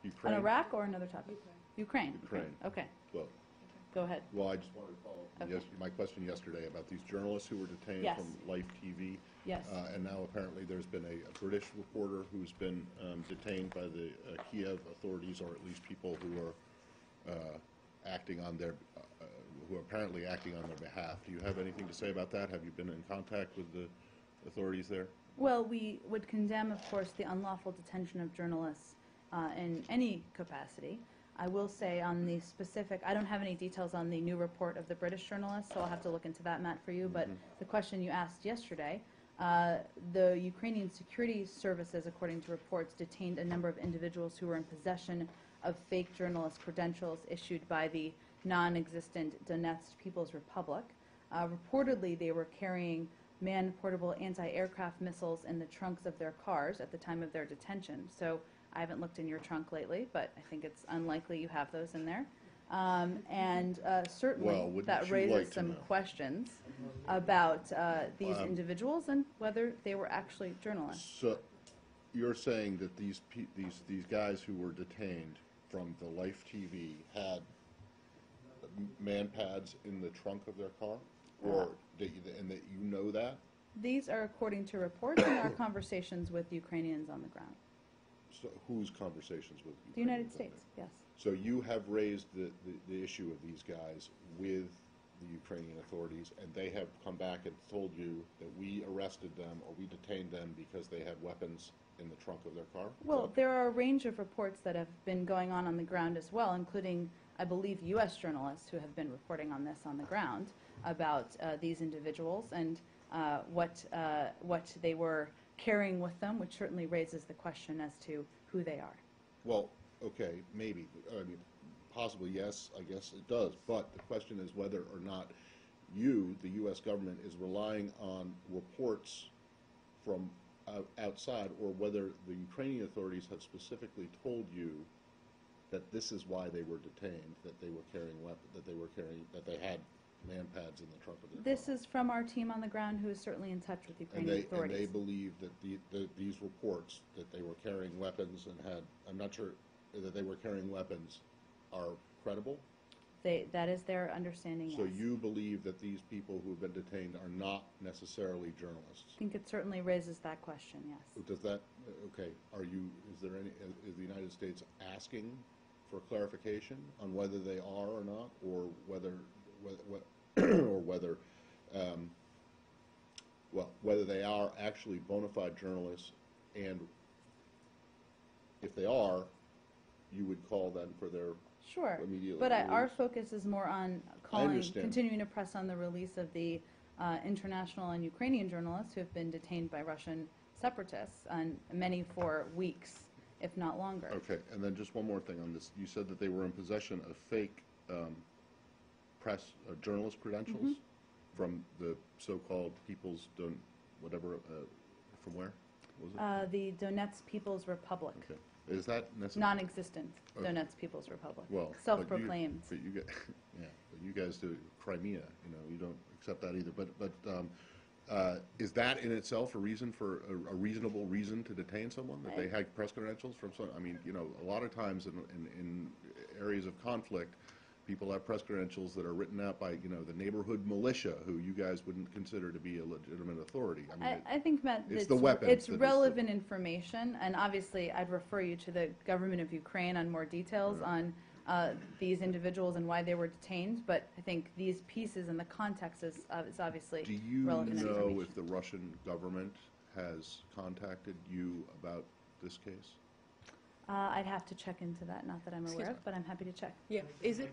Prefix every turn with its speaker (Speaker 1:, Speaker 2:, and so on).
Speaker 1: Ukraine?
Speaker 2: On Iraq or another topic? Ukraine.
Speaker 1: Ukraine.
Speaker 2: Okay.
Speaker 1: Well,
Speaker 2: Go ahead.
Speaker 1: well, I just wanted to follow up on my question yesterday about these journalists who were detained
Speaker 2: Yes.
Speaker 1: from Life TV.
Speaker 2: Yes.
Speaker 1: And now apparently there's been a British reporter who's been detained by the Kiev authorities, or at least people who are acting on their, who are apparently acting on their behalf. Do you have anything to say about that? Have you been in contact with the authorities there?
Speaker 2: Well, we would condemn, of course, the unlawful detention of journalists in any capacity. I will say on the specific, I don't have any details on the new report of the British journalists, so I'll have to look into that, Matt, for you. But the question you asked yesterday, the Ukrainian Security Services, according to reports, detained a number of individuals who were in possession of fake journalist credentials issued by the non-existent Donetsk People's Republic. Reportedly, they were carrying man-portable anti-aircraft missiles in the trunks of their cars at the time of their detention. So I haven't looked in your trunk lately, but I think it's unlikely you have those in there. Certainly that raises some questions about these individuals and whether they were actually journalists.
Speaker 1: So you're saying that these guys who were detained from the Life TV had man pads in the trunk of their car, or and that you know that?
Speaker 2: These are according to reports and our conversations with Ukrainians on the ground.
Speaker 1: So whose conversations with
Speaker 2: The United States, yes.
Speaker 1: So you have raised the issue of these guys with the Ukrainian authorities, and they have come back and told you that we arrested them or we detained them because they had weapons in the trunk of their car?
Speaker 2: Well, there are a range of reports that have been going on the ground as well, including, I believe, U.S. journalists who have been reporting on this on the ground about these individuals and what they were carrying with them, which certainly raises the question as to who they are.
Speaker 1: Well, okay, maybe. I mean, possibly, yes, I guess it does. But the question is whether or not you, the U.S. government, is relying on reports from outside, or whether the Ukrainian authorities have specifically told you that this is why they were detained, that they were carrying weapons, that they had man pads in the trunk of their car.
Speaker 2: This is from our team on the ground, who is certainly in touch with Ukrainian authorities.
Speaker 1: And they believe that these reports that they were carrying weapons and had, I'm not sure that they were carrying weapons, are credible?
Speaker 2: That is their understanding,
Speaker 1: So
Speaker 2: yes.
Speaker 1: you believe that these people who have been detained are not necessarily journalists?
Speaker 2: I think it certainly raises that question, yes.
Speaker 1: Does that, okay, is there any, is the United States asking for clarification on whether they are or not, or whether whether they are actually bona fide journalists, and if they are, you would call them for their immediate
Speaker 2: but
Speaker 1: release?
Speaker 2: our focus is more on continuing to press on the release of the international and Ukrainian journalists who have been detained by Russian separatists, and many for weeks, if not longer.
Speaker 1: Okay, and then just one more thing on this. You said that they were in possession of fake press journalist credentials from the so-called People's whatever, from where? What was it?
Speaker 2: The Donetsk People's Republic.
Speaker 1: Okay. Is that necessary?
Speaker 2: Non-existent Donetsk People's Republic.
Speaker 1: Well,
Speaker 2: self-proclaimed.
Speaker 1: But you guys do Crimea. You know, you don't accept that either. But is that in itself a reason for a reasonable reason to detain someone, that they had press credentials from some? I mean, you know, a lot of times in areas of conflict, people have press credentials that are written out by, you know, the neighborhood militia, who you guys wouldn't consider to be a legitimate authority. I mean,
Speaker 2: I think, Matt, it's relevant information, and obviously I'd refer you to the government of Ukraine on more details on these individuals and why they were detained, but I think these pieces and the context is obviously relevant information.
Speaker 1: Do you know if the Russian government has contacted you about this case?
Speaker 2: I'd have to check into that, not that I'm aware of, but I'm happy to check.
Speaker 3: Yeah, is it?